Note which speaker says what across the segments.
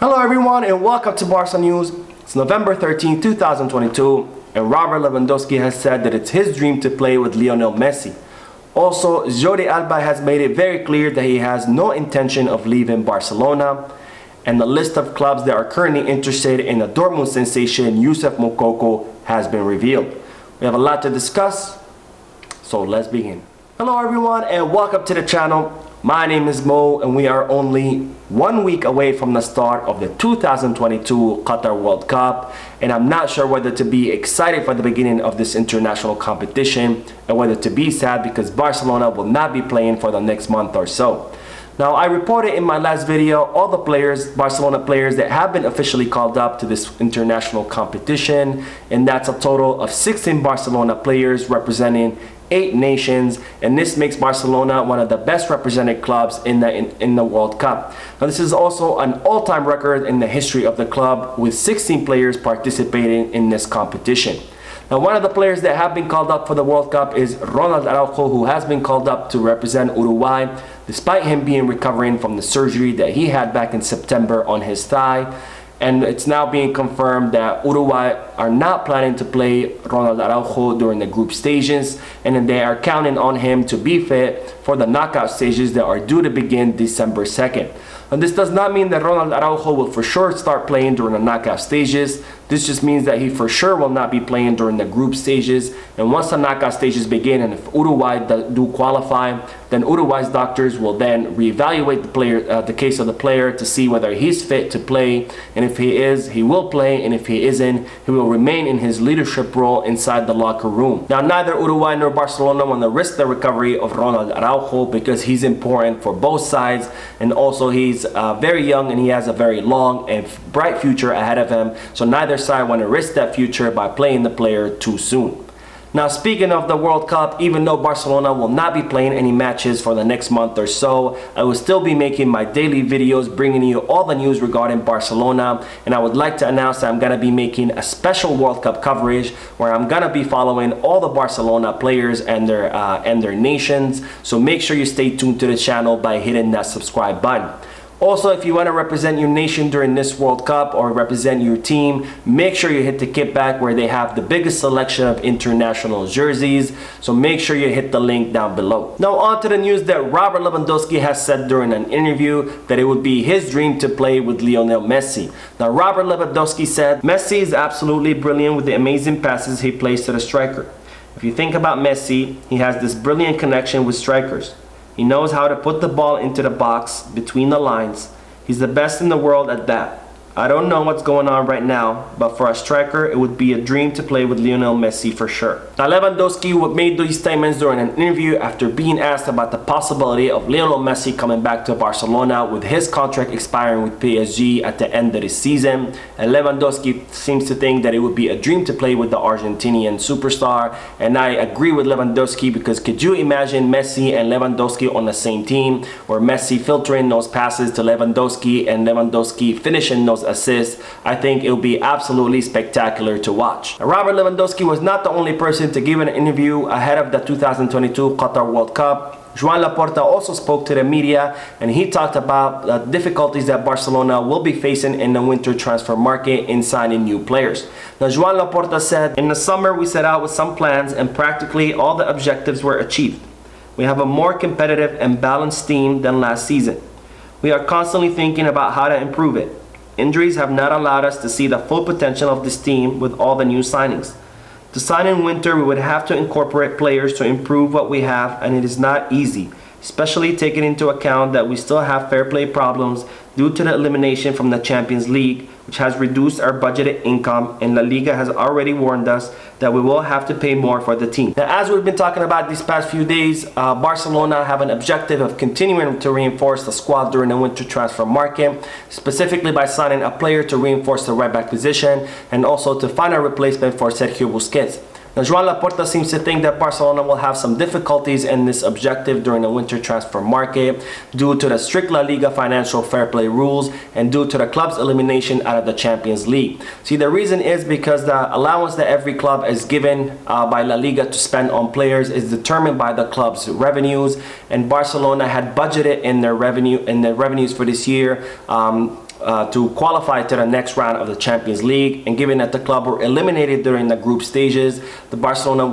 Speaker 1: Hello everyone and welcome to Barca News. It's November 13, 2022 and Robert Lewandowski has said that it's his dream to play with Lionel Messi. Also, Jordi Alba has made it very clear that he has no intention of leaving Barcelona. And the list of clubs that are currently interested in the Dortmund sensation Youssef Moukoko has been revealed. We have a lot to discuss, so let's begin. Hello everyone and welcome to the channel. My name is Mo and we are only 1 week away from the start of the 2022 Qatar World Cup, and I'm not sure whether to be excited for the beginning of this international competition and whether to be sad because Barcelona will not be playing for the next month or so. Now, I reported in my last video all the players, Barcelona players that have been officially called up to this international competition, and that's a total of 16 Barcelona players representing 8 nations, and this makes Barcelona one of the best represented clubs in the World Cup. Now, this is also an all-time record in the history of the club with 16 players participating in this competition. Now, one of the players that have been called up for the World Cup is Ronald Araujo, who has been called up to represent Uruguay despite him being recovering from the surgery that he had back in September on his thigh. And it's now being confirmed that Uruguay are not planning to play Ronald Araujo during the group stages, and then they are counting on him to be fit for the knockout stages that are due to begin December 2nd. And this does not mean that Ronald Araujo will for sure start playing during the knockout stages. This just means that he for sure will not be playing during the group stages. And once the knockout stages begin, and if Uruguay do qualify, then Uruguay's doctors will then reevaluate the player, the case of the player, to see whether he's fit to play. And if he is, he will play. And if he isn't, he will remain in his leadership role inside the locker room. Now, neither Uruguay nor Barcelona want to risk the recovery of Ronald Araujo because he's important for both sides, and also he's very young and he has a very long and bright future ahead of him. So neither side want to risk that future by playing the player too soon. Now, speaking of the World Cup, even though Barcelona will not be playing any matches for the next month or so, I will still be making my daily videos bringing you all the news regarding Barcelona, and I would like to announce that I'm going to be making a special World Cup coverage where I'm going to be following all the Barcelona players and their nations. So make sure you stay tuned to the channel by hitting that subscribe button. Also, if you want to represent your nation during this World Cup or represent your team, make sure you hit the kickback where they have the biggest selection of international jerseys. So make sure you hit the link down below. Now on to the news that Robert Lewandowski has said during an interview that it would be his dream to play with Lionel Messi. Now, Robert Lewandowski said, "Messi is absolutely brilliant with the amazing passes he plays to the striker. If you think about Messi, he has this brilliant connection with strikers. He knows how to put the ball into the box between the lines. He's the best in the world at that. I don't know what's going on right now, but for a striker, it would be a dream to play with Lionel Messi for sure." Now, Lewandowski made these statements during an interview after being asked about the possibility of Lionel Messi coming back to Barcelona with his contract expiring with PSG at the end of the season. And Lewandowski seems to think that it would be a dream to play with the Argentinian superstar. And I agree with Lewandowski, because could you imagine Messi and Lewandowski on the same team, where Messi filtering those passes to Lewandowski and Lewandowski finishing those assists? I think it will be absolutely spectacular to watch. Robert Lewandowski was not the only person to give an interview ahead of the 2022 Qatar World Cup. Joan Laporta also spoke to the media, and he talked about the difficulties that Barcelona will be facing in the winter transfer market in signing new players. Now, Joan Laporta said, "In the summer we set out with some plans and practically all the objectives were achieved. We have a more competitive and balanced team than last season. We are constantly thinking about how to improve it. Injuries have not allowed us to see the full potential of this team with all the new signings. To sign in winter, we would have to incorporate players to improve what we have, and it is not easy, especially taking into account that we still have fair play problems due to the elimination from the Champions League, which has reduced our budgeted income, and La Liga has already warned us that we will have to pay more for the team." Now, as we've been talking about these past few days, Barcelona have an objective of continuing to reinforce the squad during the winter transfer market, specifically by signing a player to reinforce the right back position and also to find a replacement for Sergio Busquets. Now, Joan Laporta seems to think that Barcelona will have some difficulties in this objective during the winter transfer market due to the strict La Liga financial fair play rules and due to the club's elimination out of the Champions League. See, the reason is because the allowance that every club is given by La Liga to spend on players is determined by the club's revenues, and Barcelona had budgeted in their revenues for this year to qualify to the next round of the Champions League. And given that the club were eliminated during the group stages, the Barcelona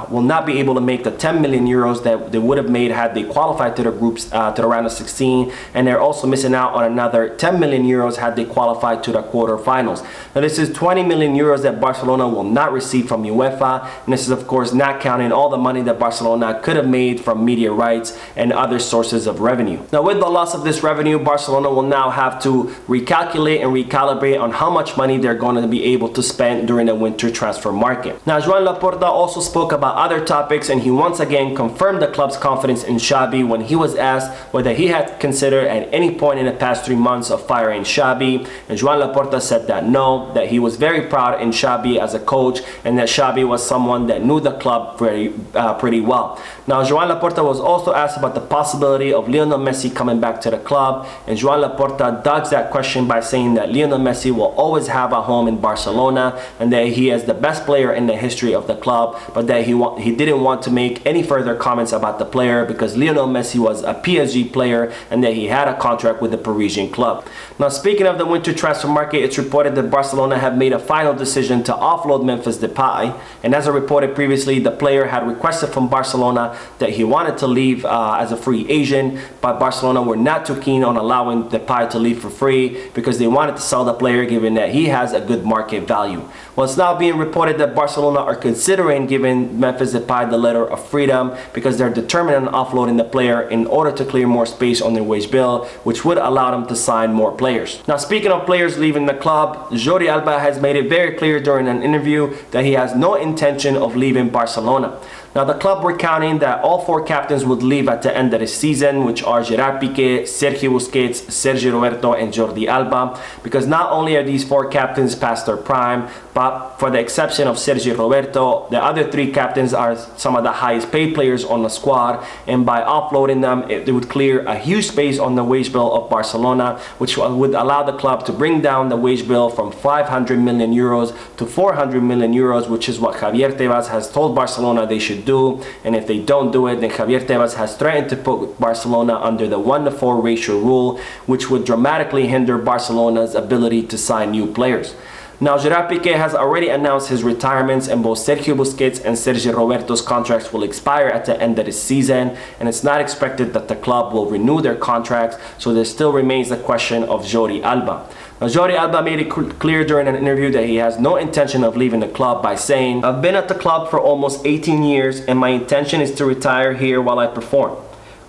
Speaker 1: will not be able to make the 10 million euros that they would have made had they qualified to the groups to the round of 16, and they're also missing out on another 10 million euros had they qualified to the quarterfinals. Now this is 20 million euros that Barcelona will not receive from UEFA, and this is of course not counting all the money that Barcelona could have made from media rights and other sources of revenue. Now with the loss of this revenue, Barcelona will now have to recalculate and recalibrate on how much money they're going to be able to spend during the winter transfer market. Now Joan Laporta also spoke about other topics, and he once again confirmed the club's confidence in Xavi when he was asked whether he had considered at any point in the past 3 months of firing Xavi, and Joan Laporta said that no, that he was very proud in Xavi as a coach, and that Xavi was someone that knew the club pretty well. Now Joan Laporta was also asked about the possibility of Lionel Messi coming back to the club, and Joan Laporta dodged that question by saying that Lionel Messi will always have a home in Barcelona, and that he is the best player in the history of the club, but that he didn't want to make any further comments about the player because Lionel Messi was a PSG player and that he had a contract with the Parisian club. Now speaking of the winter transfer market, it's reported that Barcelona have made a final decision to offload Memphis Depay, and as I reported previously, the player had requested from Barcelona that he wanted to leave as a free agent, but Barcelona were not too keen on allowing Depay to leave for free because they wanted to sell the player given that he has a good market value. Well, it's now being reported that Barcelona are considering giving Memphis Depay the letter of freedom because they're determined on offloading the player in order to clear more space on their wage bill, which would allow them to sign more players. Now speaking of players leaving the club, Jordi Alba has made it very clear during an interview that he has no intention of leaving Barcelona. Now the club were counting that all 4 captains would leave at the end of the season, which are Gerard Piqué, Sergio Busquets, Sergi Roberto and Jordi Alba, because not only are these 4 captains past their prime, but for the exception of Sergi Roberto, the other 3 captains are some of the highest paid players on the squad, and by offloading them, it would clear a huge space on the wage bill of Barcelona, which would allow the club to bring down the wage bill from 500 million euros to 400 million euros, which is what Javier Tebas has told Barcelona they should do, and if they don't do it, then Javier Tebas has threatened to put Barcelona under the 1-to-4 ratio rule, which would dramatically hinder Barcelona's ability to sign new players. Now Gerard Piqué has already announced his retirements, and both Sergio Busquets and Sergi Roberto's contracts will expire at the end of the season, and it's not expected that the club will renew their contracts, so there still remains the question of Jordi Alba. Now, Jordi Alba made it clear during an interview that he has no intention of leaving the club by saying, "I've been at the club for almost 18 years and my intention is to retire here while I perform.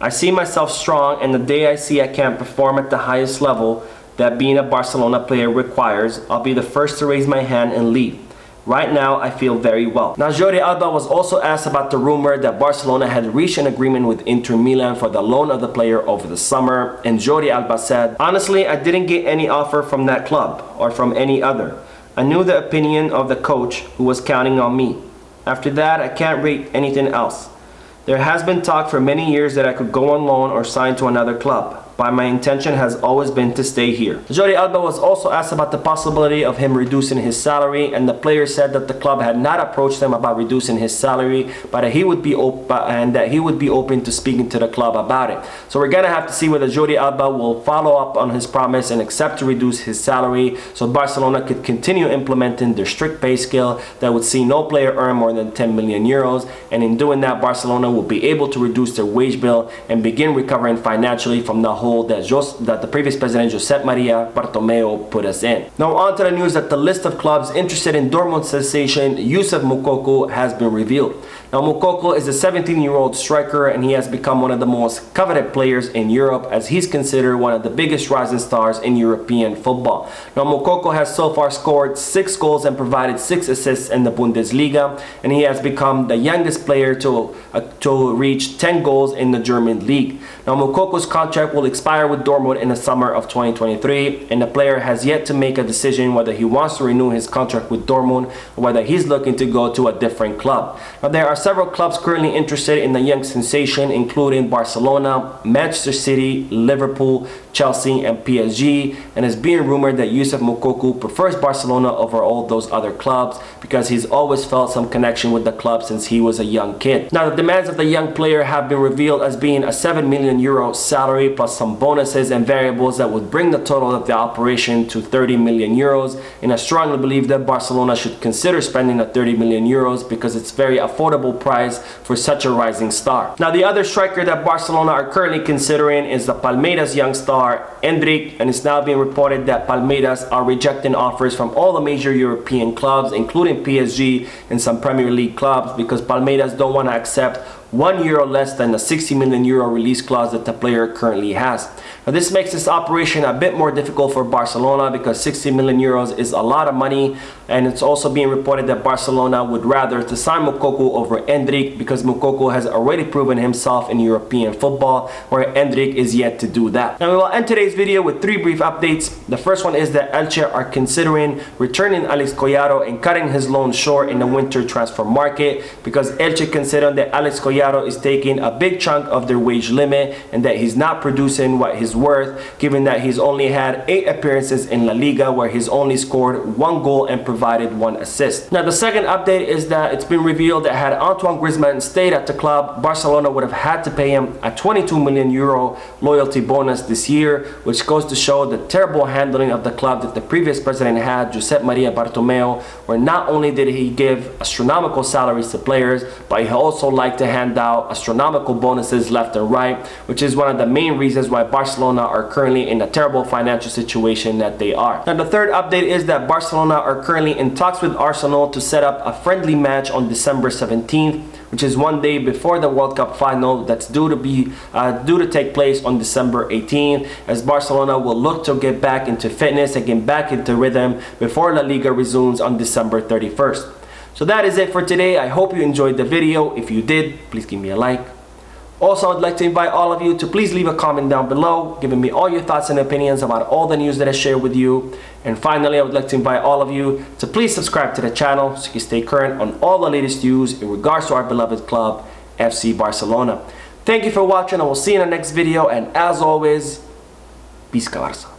Speaker 1: I see myself strong, and the day I see I can't perform at the highest level that being a Barcelona player requires, I'll be the first to raise my hand and leave. Right now, I feel very well." Now, Jordi Alba was also asked about the rumor that Barcelona had reached an agreement with Inter Milan for the loan of the player over the summer, and Jordi Alba said, "Honestly, I didn't get any offer from that club or from any other. I knew the opinion of the coach who was counting on me. After that, I can't rate anything else. There has been talk for many years that I could go on loan or sign to another club, but my intention has always been to stay here." Jordi Alba was also asked about the possibility of him reducing his salary, and the player said that the club had not approached him about reducing his salary, but that he would be open to speaking to the club about it. So we're gonna have to see whether Jordi Alba will follow up on his promise and accept to reduce his salary, so Barcelona could continue implementing their strict pay scale that would see no player earn more than 10 million euros, and in doing that, Barcelona will be able to reduce their wage bill and begin recovering financially from the hole that the previous president Josep Maria Bartomeu put us in. Now on to the news that the list of clubs interested in Dortmund sensation Youssef Moukoko has been revealed. Now Moukoko is a 17-year-old striker, and he has become one of the most coveted players in Europe, as he's considered one of the biggest rising stars in European football. Now Moukoko has so far scored 6 goals and provided 6 assists in the Bundesliga, and he has become the youngest player to reach 10 goals in the German league. Now Moukoko's contract will expire with Dortmund in the summer of 2023, and the player has yet to make a decision whether he wants to renew his contract with Dortmund or whether he's looking to go to a different club. Now there are several clubs currently interested in the young sensation, including Barcelona, Manchester City, Liverpool, Chelsea, and PSG, and it's being rumored that Youssef Moukoko prefers Barcelona over all those other clubs because he's always felt some connection with the club since he was a young kid. Now, the demands of the young player have been revealed as being a 7 million euro salary plus some bonuses and variables that would bring the total of the operation to 30 million euros, and I strongly believe that Barcelona should consider spending the 30 million euros because it's very affordable price for such a rising star. Now, the other striker that Barcelona are currently considering is the Palmeiras young star Endrick, and it's now being reported that Palmeiras are rejecting offers from all the major European clubs, including PSG and some Premier League clubs, because Palmeiras don't want to accept €1 less than the 60 million euro release clause that the player currently has. Now, this makes this operation a bit more difficult for Barcelona because 60 million euros is a lot of money, and it's also being reported that Barcelona would rather to sign Moukoko over Endrick because Moukoko has already proven himself in European football, where Endrick is yet to do that. Now, we will end today's video with 3 brief updates. The first one is that Elche are considering returning Alex Collado and cutting his loan short in the winter transfer market because Elche consider that Alex Collado is taking a big chunk of their wage limit and that he's not producing what he's worth, given that he's only had 8 appearances in La Liga where he's only scored 1 goal and provided 1 assist. Now, the second update is that it's been revealed that had Antoine Griezmann stayed at the club, Barcelona would have had to pay him a 22 million euro loyalty bonus this year, which goes to show the terrible handling of the club that the previous president had, Josep Maria Bartomeu, where not only did he give astronomical salaries to players, but he also liked to hand out astronomical bonuses left and right, which is one of the main reasons why Barcelona are currently in a terrible financial situation that they are. Now, the third update is that Barcelona are currently in talks with Arsenal to set up a friendly match on December 17th, which is 1 day before the World Cup final that's due to take place on December 18th, as Barcelona will look to get back into fitness and get back into rhythm before La Liga resumes on December 31st. So that is it for today. I hope you enjoyed the video. If you did, please give me a like. Also, I'd like to invite all of you to please leave a comment down below, giving me all your thoughts and opinions about all the news that I share with you. And finally, I would like to invite all of you to please subscribe to the channel so you can stay current on all the latest news in regards to our beloved club, FC Barcelona. Thank you for watching. I will see you in the next video. And as always, Peace, Barça.